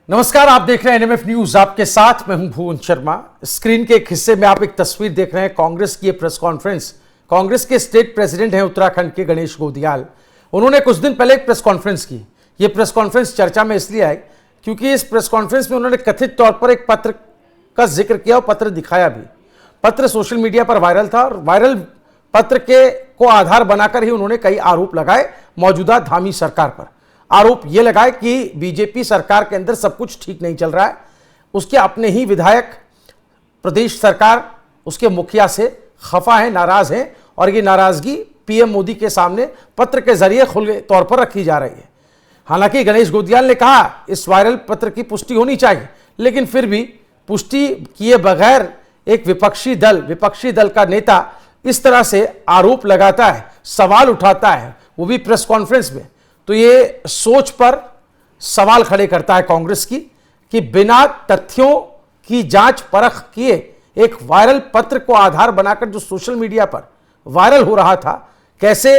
नमस्कार, आप देख रहे हैं एनएमएफ न्यूज। आपके साथ मैं हूं भुवन शर्मा। स्क्रीन के एक हिस्से में आप एक तस्वीर देख रहे हैं कांग्रेस की प्रेस कॉन्फ्रेंस। कांग्रेस के स्टेट प्रेसिडेंट हैं उत्तराखंड के गणेश गोदियाल। उन्होंने कुछ दिन पहले एक प्रेस कॉन्फ्रेंस की। ये प्रेस कॉन्फ्रेंस चर्चा में इसलिए आई क्योंकि इस प्रेस कॉन्फ्रेंस में उन्होंने कथित तौर पर एक पत्र का जिक्र किया और पत्र दिखाया भी। पत्र सोशल मीडिया पर वायरल था और वायरल पत्र को आधार बनाकर ही उन्होंने कई आरोप लगाए मौजूदा धामी सरकार पर। आरोप यह लगाए कि बीजेपी सरकार के अंदर सब कुछ ठीक नहीं चल रहा है। उसके अपने ही विधायक प्रदेश सरकार उसके मुखिया से खफा है, नाराज हैं और ये नाराजगी पीएम मोदी के सामने पत्र के जरिए खुले तौर पर रखी जा रही है। हालांकि गणेश गोदियाल ने कहा इस वायरल पत्र की पुष्टि होनी चाहिए, लेकिन फिर भी पुष्टि किए बगैर एक विपक्षी दल का नेता इस तरह से आरोप लगाता है, सवाल उठाता है, वो भी प्रेस कॉन्फ्रेंस में, तो ये सोच पर सवाल खड़े करता है कांग्रेस की कि बिना तथ्यों की जांच परख किए एक वायरल पत्र को आधार बनाकर जो सोशल मीडिया पर वायरल हो रहा था, कैसे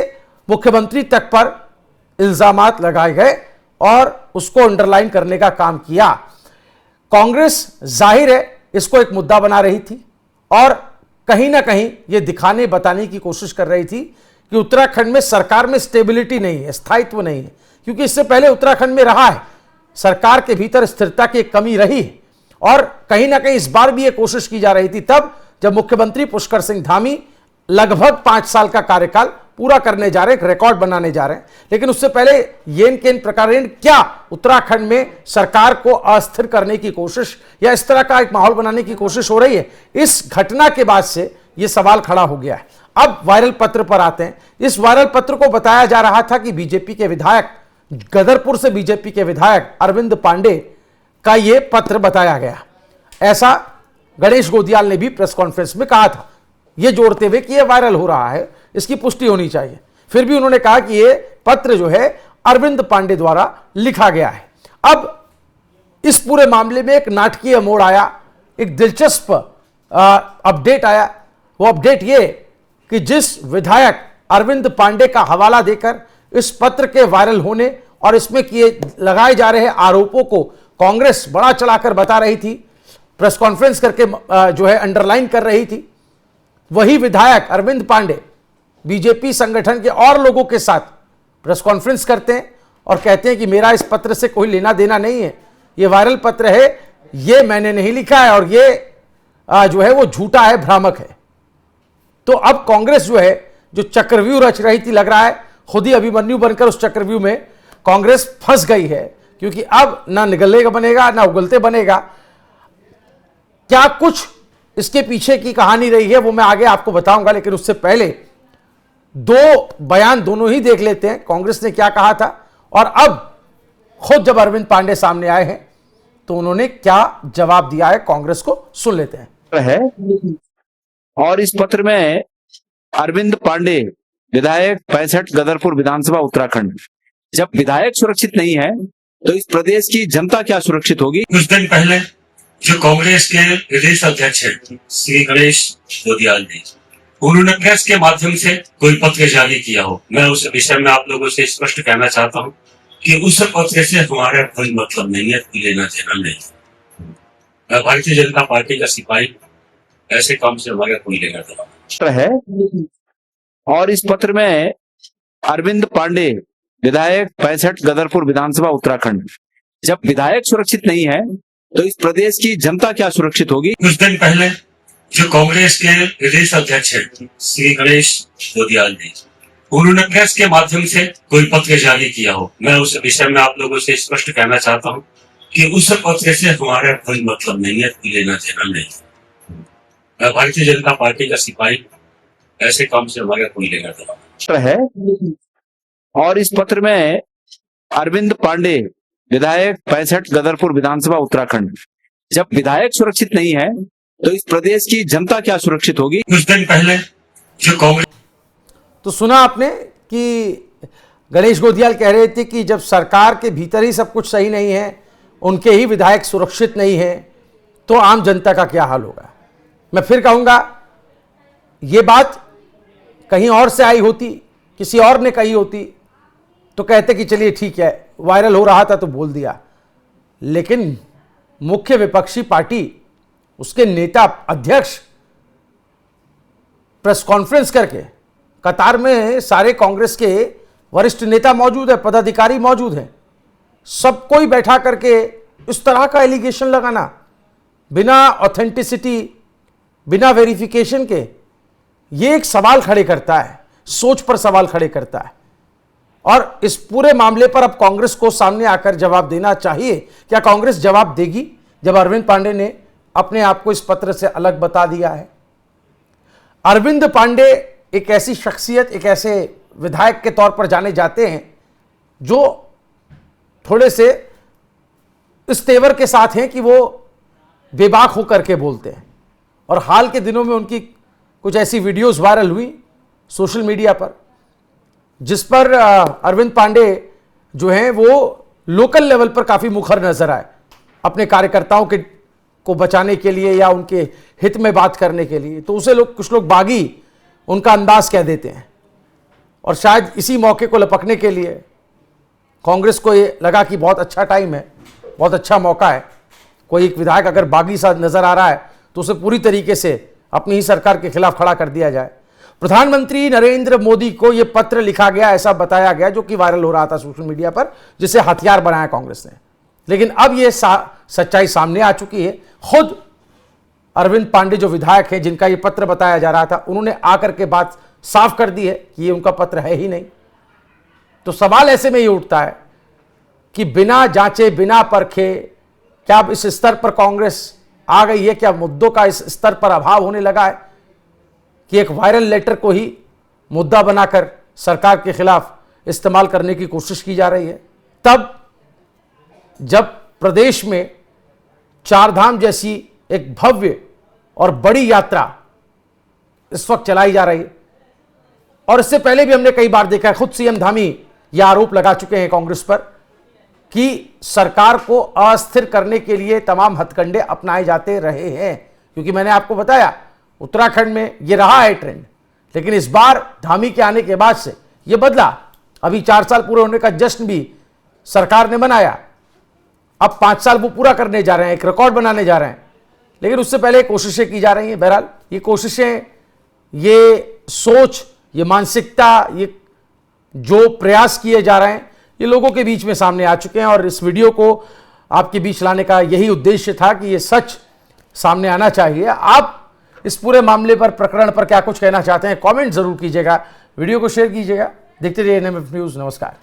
मुख्यमंत्री तक पर इल्जामात लगाए गए और उसको अंडरलाइन करने का काम किया। कांग्रेस जाहिर है इसको एक मुद्दा बना रही थी और कहीं ना कहीं ये दिखाने बताने की कोशिश कर रही थी कि उत्तराखंड में सरकार में स्टेबिलिटी नहीं है, स्थायित्व नहीं है, क्योंकि इससे पहले उत्तराखंड में रहा है, सरकार के भीतर स्थिरता की एक कमी रही है। और कहीं ना कहीं इस बार भी ये कोशिश की जा रही थी तब जब मुख्यमंत्री पुष्कर सिंह धामी लगभग 5 साल का कार्यकाल पूरा करने जा रहे हैं, एक रिकॉर्ड बनाने जा रहे हैं। लेकिन उससे पहले येन केन प्रकार क्या उत्तराखंड में सरकार को अस्थिर करने की कोशिश या इस तरह का एक माहौल बनाने की कोशिश हो रही है। इस घटना के बाद से यह सवाल खड़ा हो गया है। अब वायरल पत्र पर आते हैं। इस वायरल पत्र को बताया जा रहा था कि बीजेपी के विधायक, गदरपुर से बीजेपी के विधायक अरविंद पांडे का यह पत्र बताया गया। ऐसा गणेश गोदियाल ने भी प्रेस कॉन्फ्रेंस में कहा था, यह जोड़ते हुए कि यह वायरल हो रहा है, इसकी पुष्टि होनी चाहिए। फिर भी उन्होंने कहा कि यह पत्र जो है अरविंद पांडे द्वारा लिखा गया है। अब इस पूरे मामले में एक नाटकीय मोड़ आया, एक दिलचस्प अपडेट आया। वो अपडेट यह कि जिस विधायक अरविंद पांडे का हवाला देकर इस पत्र के वायरल होने और इसमें किए लगाए जा रहे आरोपों को कांग्रेस बड़ा चढ़ाकर बता रही थी, प्रेस कॉन्फ्रेंस करके जो है अंडरलाइन कर रही थी, वही विधायक अरविंद पांडे बीजेपी संगठन के और लोगों के साथ प्रेस कॉन्फ्रेंस करते हैं और कहते हैं कि मेरा इस पत्र से कोई लेना देना नहीं है, ये वायरल पत्र है, ये मैंने नहीं लिखा है और ये जो है वो झूठा है, भ्रामक है। तो अब कांग्रेस जो है जो चक्रव्यूह रच रही थी, लग रहा है खुद ही अभिमन्यु बनकर उस चक्रव्यूह में कांग्रेस फंस गई है, क्योंकि अब ना निगलने का बनेगा ना उगलते बनेगा। क्या कुछ इसके पीछे की कहानी रही है वो मैं आगे आपको बताऊंगा, लेकिन उससे पहले दो बयान दोनों ही देख लेते हैं, कांग्रेस ने क्या कहा था और अब खुद जब अरविंद पांडे सामने आए हैं तो उन्होंने क्या जवाब दिया है, कांग्रेस को सुन लेते हैं। और इस पत्र में अरविंद पांडे विधायक 65 गदरपुर विधानसभा उत्तराखंड, जब विधायक सुरक्षित नहीं है तो इस प्रदेश की जनता क्या सुरक्षित होगी। कुछ दिन पहले जो कांग्रेस के प्रदेश अध्यक्ष हैं श्री गणेश गोदियाल जी, उन्होंने प्रेस के माध्यम से कोई पत्र जारी किया हो, मैं उस विषय में आप लोगों से स्पष्ट कहना चाहता हूं कि उस पत्र से हमारा कोई मतलब नहीं है, कोई लेना देना नहीं। मैं भारतीय जनता पार्टी का सिपाही, ऐसे काम से हमारा कोई लेना देना है। और इस पत्र में अरविंद पांडे विधायक 65 गदरपुर विधानसभा उत्तराखंड, जब विधायक सुरक्षित नहीं है तो इस प्रदेश की जनता क्या सुरक्षित होगी। कुछ दिन पहले जो कांग्रेस के प्रदेश अध्यक्ष हैं श्री गणेश गोदियाल जी, उन्होंने प्रेस के माध्यम से कोई पत्र जारी किया हो, मैं उस विषय में आप लोगों से स्पष्ट कहना चाहता हूं कि उस पत्र से हमारा कोई मतलब नहीं है, कोई लेना देना नहीं। मैं भारतीय जनता पार्टी का सिपाही, ऐसे काम से हमारा कोई लेना देना है। और इस पत्र में अरविंद पांडे विधायक 65 गदरपुर विधानसभा उत्तराखंड, जब विधायक सुरक्षित नहीं है तो इस प्रदेश की जनता क्या सुरक्षित होगी। कुछ दिन पहले जो कांग्रेस, तो सुना आपने कि गणेश गोदियाल कह रहे थे कि जब सरकार के भीतर ही सब कुछ सही नहीं है, उनके ही विधायक सुरक्षित नहीं है, तो आम जनता का क्या हाल होगा। मैं फिर कहूंगा, ये बात कहीं और से आई होती, किसी और ने कही होती तो कहते कि चलिए ठीक है, वायरल हो रहा था तो बोल दिया। लेकिन मुख्य विपक्षी पार्टी, उसके नेता अध्यक्ष प्रेस कॉन्फ्रेंस करके, कतार में सारे कांग्रेस के वरिष्ठ नेता मौजूद है, पदाधिकारी मौजूद हैं, सब कोई बैठा करके इस तरह का एलिगेशन लगाना बिना ऑथेंटिसिटी, बिना वेरिफिकेशन के, ये एक सवाल खड़े करता है, सोच पर सवाल खड़े करता है। और इस पूरे मामले पर अब कांग्रेस को सामने आकर जवाब देना चाहिए। क्या कांग्रेस जवाब देगी जब अरविंद पांडे ने अपने आप को इस पत्र से अलग बता दिया है? अरविंद पांडे एक ऐसी शख्सियत, एक ऐसे विधायक के तौर पर जाने जाते हैं जो थोड़े से इस तेवर के साथ हैं कि वो बेबाक होकर के बोलते हैं। और हाल के दिनों में उनकी कुछ ऐसी वीडियोस वायरल हुई सोशल मीडिया पर, जिस पर अरविंद पांडे जो हैं वो लोकल लेवल पर काफ़ी मुखर नजर आए, अपने कार्यकर्ताओं के को बचाने के लिए या उनके हित में बात करने के लिए। तो उसे कुछ लोग बागी उनका अंदाज कह देते हैं। और शायद इसी मौके को लपकने के लिए कांग्रेस को ये लगा कि बहुत अच्छा टाइम है, बहुत अच्छा मौका है, कोई एक विधायक अगर बागी सा नजर आ रहा है तो उसे पूरी तरीके से अपनी ही सरकार के खिलाफ खड़ा कर दिया जाए। प्रधानमंत्री नरेंद्र मोदी को यह पत्र लिखा गया, ऐसा बताया गया, जो कि वायरल हो रहा था सोशल मीडिया पर, जिसे हथियार बनाया कांग्रेस ने। लेकिन अब यह सच्चाई सामने आ चुकी है। खुद अरविंद पांडे जो विधायक हैं, जिनका यह पत्र बताया जा रहा था, उन्होंने आकर के बात साफ कर दी है कि यह उनका पत्र है ही नहीं। तो सवाल ऐसे में ये उठता है कि बिना जांचे, बिना परखे, क्या अब इस स्तर पर कांग्रेस आ गई है? क्या मुद्दों का इस स्तर पर अभाव होने लगा है कि एक वायरल लेटर को ही मुद्दा बनाकर सरकार के खिलाफ इस्तेमाल करने की कोशिश की जा रही है? तब जब प्रदेश में चारधाम जैसी एक भव्य और बड़ी यात्रा इस वक्त चलाई जा रही है, और इससे पहले भी हमने कई बार देखा है, खुद सीएम धामी यह आरोप लगा चुके हैं कांग्रेस पर कि सरकार को अस्थिर करने के लिए तमाम हथकंडे अपनाए जाते रहे हैं। क्योंकि मैंने आपको बताया उत्तराखंड में यह रहा है ट्रेंड, लेकिन इस बार धामी के आने के बाद से यह बदला। अभी 4 साल पूरे होने का जश्न भी सरकार ने मनाया, अब 5 साल वो पूरा करने जा रहे हैं, एक रिकॉर्ड बनाने जा रहे हैं। लेकिन उससे पहले कोशिशें की जा रही हैं। बहरहाल ये कोशिशें, ये सोच, ये मानसिकता, ये जो प्रयास किए जा रहे हैं, ये लोगों के बीच में सामने आ चुके हैं। और इस वीडियो को आपके बीच लाने का यही उद्देश्य था कि ये सच सामने आना चाहिए। आप इस पूरे मामले पर, प्रकरण पर क्या कुछ कहना चाहते हैं, कमेंट जरूर कीजिएगा, वीडियो को शेयर कीजिएगा। देखते रहिए एनएमएफ न्यूज़। नमस्कार।